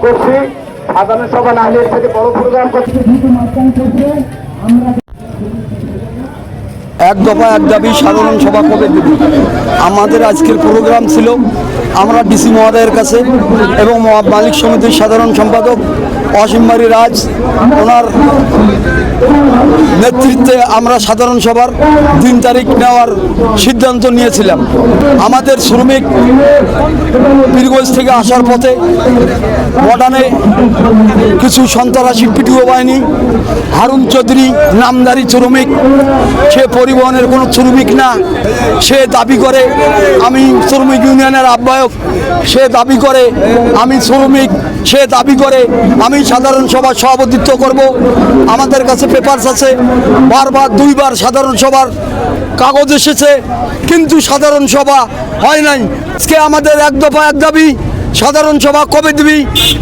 করছি সাধারণ সভা না হলে এর থেকে বড় প্রোগ্রাম করছি। এক দফা এক দাবি সাধারণ সভা কবে দেব? আমাদের আজকের প্রোগ্রাম ছিল আমরা ডিসি মহোদয়ের কাছে এবং মালিক সমিতির সাধারণ সম্পাদক অসীমবাড়ি রাজ ওনার নেতৃত্বে আমরা সাধারণ সভার 3 তারিখ নেওয়ার সিদ্ধান্ত নিয়েছিলাম। আমাদের শ্রমিক পীরগঞ্জ থেকে আসার পথে মডার্নে কিছু সন্ত্রাসী পিটুও বাহিনী হারুন চৌধুরী নামদারি শ্রমিক, সে পরিবহনের কোনো শ্রমিক না, সে দাবি করে আমি শ্রমিক ইউনিয়নের আহ্বায়ক, সে দাবি করে আমি শ্রমিক, সে দাবি করে আমি সাধারণ সভার সভাপতিত্ব করব। আমাদের কাছে পেপারস আছে, বারবার 2 বার সাধারণ সভার কাগজ এসেছে, কিন্তু সাধারণ সভা হয় নাই। আজকে আমাদের এক দফা এক দাবি, সাধারণ সভা কবে দিবি?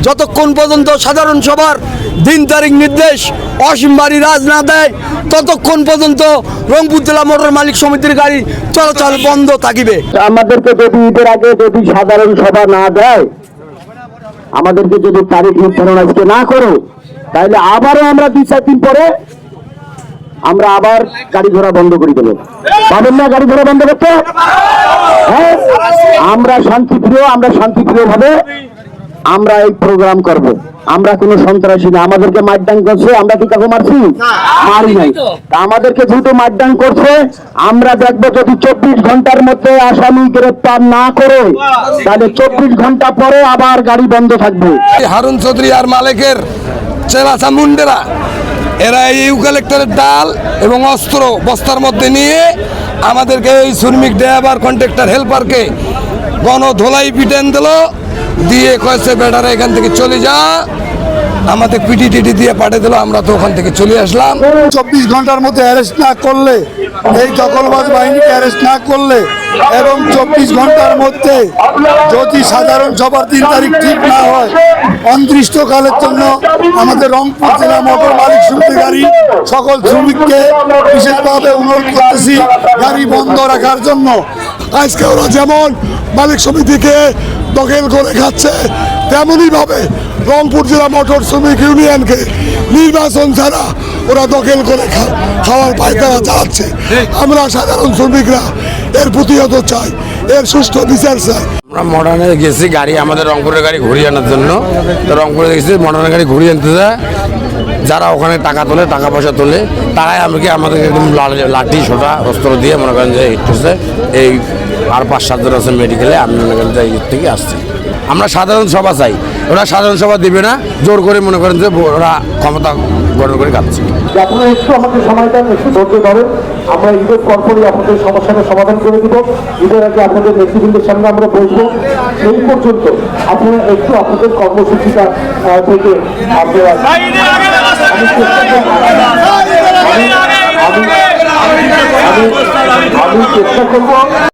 যতক্ষণ পর্যন্ত সাধারণ সভার 3 তারিখ নির্দেশ অসীমবাড়ি রাজ না দেয় ততক্ষণ পর্যন্ত রংপুর জেলা মোটর মালিক সমিতির গাড়ি চলাচল বন্ধ থাকিবে। আমাদেরকে যদি ঈদের আগে যদি সাধারণ সভা না দেয়, আমাদেরকে যদি তারিখ নির্ধারণ আজকে না করো, তাহলে আবারও আমরা 2-4 দিন পরে আমরা আবার গাড়ি ঘোড়া বন্ধ করে দেবো। পাবেন না গাড়ি ঘোড়া বন্ধ করতে? হ্যাঁ, আমরা শান্তিপ্রিয় ভাবে আমরা এই প্রোগ্রাম করব। আমরা কোনো সন্ত্রাসী না। আমাদেরকে মারডাং করছে, আমরা কি কাউকে মারছি? মারি নাই। আমাদেরকে যেহেতু মারডাং করছে, আমরা দেখবো যদি 24 ঘন্টার মধ্যে আসামি গ্রেপ্তার না করে, তাহলে 24 ঘন্টা পরে আবার গাড়ি বন্ধ থাকবে। হারুন চৌধুরী আর মালিকের চেলাচা মুন্ডেরা এরা এই ইউক্যালিপ্টাসের ডাল এবং অস্ত্র বস্তার মধ্যে নিয়ে আমাদেরকে এই শ্রমিক ড্রাইভার কন্ট্রাক্টর হেল্পারকে গণধোলাই পিটেন দিল, দিয়ে কয়েছে বেটারা এখান থেকে চলে যা, আমাদের পিটি টিটি দিয়ে পাঠিয়ে দিল। আমরা তো ওখান থেকে চলে আসলাম। 24 ঘন্টার মধ্যে অ্যারেস্ট না করলে, এই দখলবাজ বাহিনীকে অ্যারেস্ট না করলে এবং 24 ঘন্টার মধ্যে যদি সাধারণ সভার 3 তারিখ ঠিক না হয়, অনির্দিষ্টকালের জন্য আমাদের রংপুর জেলা মোটর মালিক সমিতির গাড়ি সকল শ্রমিককে বিশেষভাবে অনুরোধ করতেছি গাড়ি বন্ধ রাখার জন্য। আজকে ওরা যেমন মালিক সমিতিকে দখল করে খাচ্ছে, তেমনইভাবে রংপুর জেলা মোটর শ্রমিক ইউনিয়নকে নির্বাচন ছাড়া ওরা দখল করে খাওয়ার পায়তারা চালাচ্ছে। আমরা সাধারণ শ্রমিকরা এর প্রতিহত চাই, এর সুষ্ঠু বিচার চাই। আমরা মডার্নে গেছি গাড়ি, আমাদের রংপুরের গাড়ি ঘুরিয়ে আনার জন্য। তো রংপুরে গেছি মডার্নের গাড়ি ঘুরিয়ে আনতে যায়, যারা ওখানে টাকা তোলে, টাকা পয়সা তোলে, তারাই আমাদেরকে একদম লাঠি ছোটা অস্ত্র দিয়ে মনে করেন যে হিটছে। এই আর 5-7 জন আছে মেডিকেলে, আমি মনে করেন যে এর থেকে আসছি। আমরা সাধারণ সভা চাই, ওরা সাধারণ সভা দিবে না, জোর করে মনে করেন যে ওরা ক্ষমতা গঠন করে কাটছে। আপনারা একটু আমাদের সময় দেন, একটু ধৈর্য ধরেন, আমরা ঈদের পরপরই আপনাদের সমস্যাটা সমাধান করে দিব। ঈদের আগে আপনাদের নেতৃবৃন্দের সামনে আমরা বসবো। সেই পর্যন্ত আপনারা একটু আপনাদের কর্মসূচিটা থেকে আপনারা আমি চেষ্টা করবো